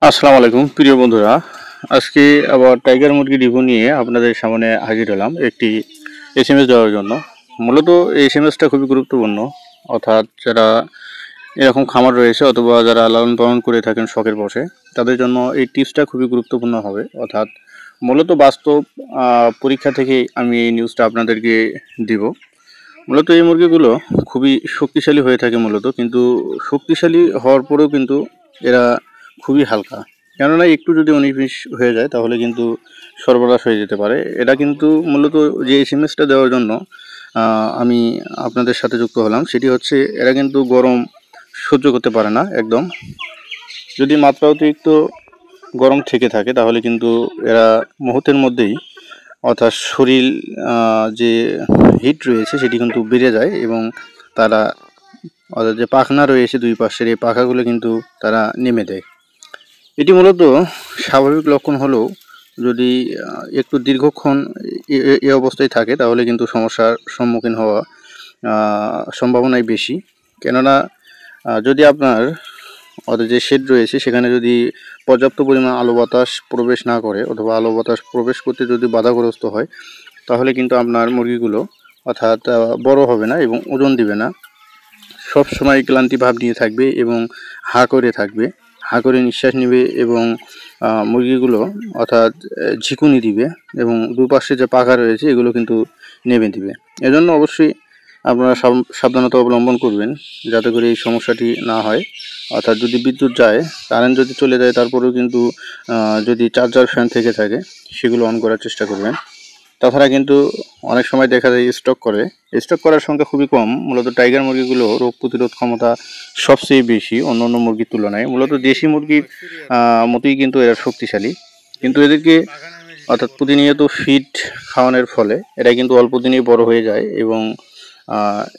আসসালামু আলাইকুম প্রিয় বন্ধুরা। আজকে আবার টাইগার মুরগি রিভিউ নিয়ে আপনাদের সামনে হাজির হলাম একটি এসএমএস দেওয়ার জন্য। মূলত এই এসএমএসটা খুবই গুরুত্বপূর্ণ, অর্থাৎ যারা এরকম খামার রয়েছে অথবা যারা লালন পালন করে থাকেন শখের বশে, তাদের জন্য এই টিপসটা খুবই গুরুত্বপূর্ণ হবে। অর্থাৎ মূলত বাস্তব পরীক্ষা থেকেই আমি এই নিউজটা আপনাদেরকে দিব। মূলত এই মুরগিগুলো খুবই শক্তিশালী হয়ে থাকে মূলত, কিন্তু শক্তিশালী হওয়ার পরেও কিন্তু এরা খুবই হালকা। কেননা একটু যদি 19-20 হয়ে যায় তাহলে কিন্তু সর্বনাশ হয়ে যেতে পারে। এটা কিন্তু মূলত যে এসএমএসটা দেওয়ার জন্য আমি আপনাদের সাথে যুক্ত হলাম, সেটি হচ্ছে এরা কিন্তু গরম সহ্য করতে পারে না একদম। যদি মাত্রা অতিরিক্ত গরম থেকে থাকে তাহলে কিন্তু এরা মুহূর্তের মধ্যেই, অর্থাৎ শরীর যে হিট রয়েছে সেটি কিন্তু বেড়ে যায় এবং তারা, অর্থাৎ যে পাখনা রয়েছে দুই পাশের, এই পাখাগুলো কিন্তু তারা নেমে দেয়। এটি মূলত স্বাভাবিক লক্ষণ হলেও যদি একটু দীর্ঘক্ষণ এই অবস্থায় থাকে তাহলে কিন্তু সমস্যার সম্মুখীন হওয়া সম্ভাবনাই বেশি। কেননা যদি আপনার অর্থাৎ যে শেড রয়েছে সেখানে যদি পর্যাপ্ত পরিমাণ আলো বাতাস প্রবেশ না করে অথবা আলো বাতাস প্রবেশ করতে যদি বাধাগ্রস্ত হয় তাহলে কিন্তু আপনার মুরগিগুলো অর্থাৎ বড় হবে না এবং ওজন দিবে না। সব সময় ক্লান্তি ভাব নিয়ে থাকবে এবং হাঁ করে থাকবে, হাঁ করে নিঃশ্বাস নেবে এবং মুরগিগুলো অর্থাৎ ঝিকুনি দিবে এবং দুপাশে যে পাখা রয়েছে এগুলো কিন্তু নেমে দিবে। এজন্য অবশ্যই আপনারা সাবধানতা অবলম্বন করবেন যাতে করে এই সমস্যাটি না হয়। অর্থাৎ যদি বিদ্যুৎ যায়, কারেন্ট যদি চলে যায়, তারপরেও কিন্তু যদি চার্জার ফ্যান থেকে থাকে সেগুলো অন করার চেষ্টা করবেন। তাছাড়া কিন্তু অনেক সময় দেখা যায় স্টক করার সংখ্যা খুবই কম। মূলত টাইগার মুরগিগুলো রোগ প্রতিরোধ ক্ষমতা সবচেয়ে বেশি অন্যান্য মুরগির তুলনায়। মূলত দেশি মুরগির মতোই কিন্তু এরা শক্তিশালী, কিন্তু এদেরকে অর্থাৎ প্রতিনিয়ত ফিড খাওয়ানোর ফলে এরা কিন্তু অল্প দিনেই বড় হয়ে যায় এবং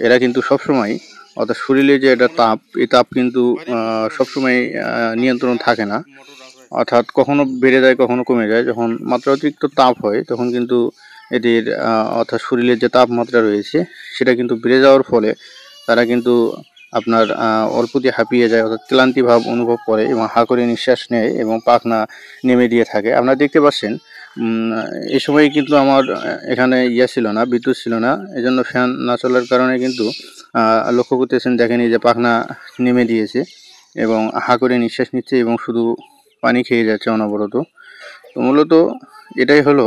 এরা কিন্তু সবসময়, অর্থাৎ শরীরে যে একটা তাপ, এই তাপ কিন্তু সবসময় নিয়ন্ত্রণ থাকে না। অর্থাৎ কখনো বেড়ে যায় কখনো কমে যায়। যখন মাত্রা অতিরিক্ত তাপ হয় তখন কিন্তু এদের অর্থাৎ শরীরের যে তাপমাত্রা রয়েছে সেটা কিন্তু বেড়ে যাওয়ার ফলে তারা কিন্তু আপনার অল্প দিয়ে হাঁপিয়ে যায়, অর্থাৎ ক্লান্তি ভাব অনুভব করে এবং হাঁ করে নিঃশ্বাস নেয় এবং পাখনা নেমে দিয়ে থাকে। আপনারা দেখতে পাচ্ছেন এই সময় কিন্তু আমার এখানে ছিল না, বিদ্যুৎ ছিল না, এজন্য ফ্যান না চলার কারণে কিন্তু লক্ষ্য করতেছেন, দেখেন এই যে পাখনা নেমে দিয়েছে এবং হাঁ করে নিঃশ্বাস নিচ্ছে এবং শুধু পানি খেয়ে যাচ্ছে অনবরত। তো মূলত এটাই হলো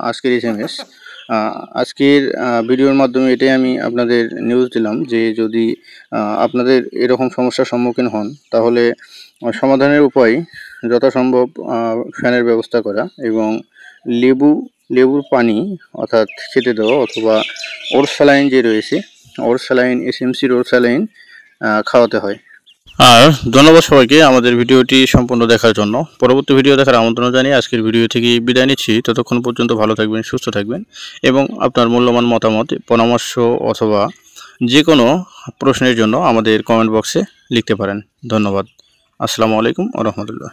আজকের এসএমএস। আজকের ভিডিওর মাধ্যমে এটাই আমি আপনাদের নিউজ দিলাম যে যদি আপনাদের এরকম সমস্যার সম্মুখীন হন তাহলে সমাধানের উপায় যথাসম্ভব ফ্যানের ব্যবস্থা করা এবং লেবুর পানি অর্থাৎ খেতে দেওয়া, অথবা ওর স্যালাইন যে রয়েছে, ওর স্যালাইন, এসএমসির ওর স্যালাইন খাওয়াতে হয়। আর ধন্যবাদ সবাইকে আমাদের ভিডিওটি সম্পূর্ণ দেখার জন্য। পরবর্তী ভিডিও দেখার আমন্ত্রণ জানিয়ে আজকের ভিডিও থেকে বিদায় নিচ্ছি। ততক্ষণ পর্যন্ত ভালো থাকবেন, সুস্থ থাকবেন এবং আপনার মূল্যবান মতামত, পরামর্শ অথবা যে কোনো প্রশ্নের জন্য আমাদের কমেন্ট বক্সে লিখতে পারেন। ধন্যবাদ। আসসালামু আলাইকুম ওয়া রাহমাতুল্লাহ।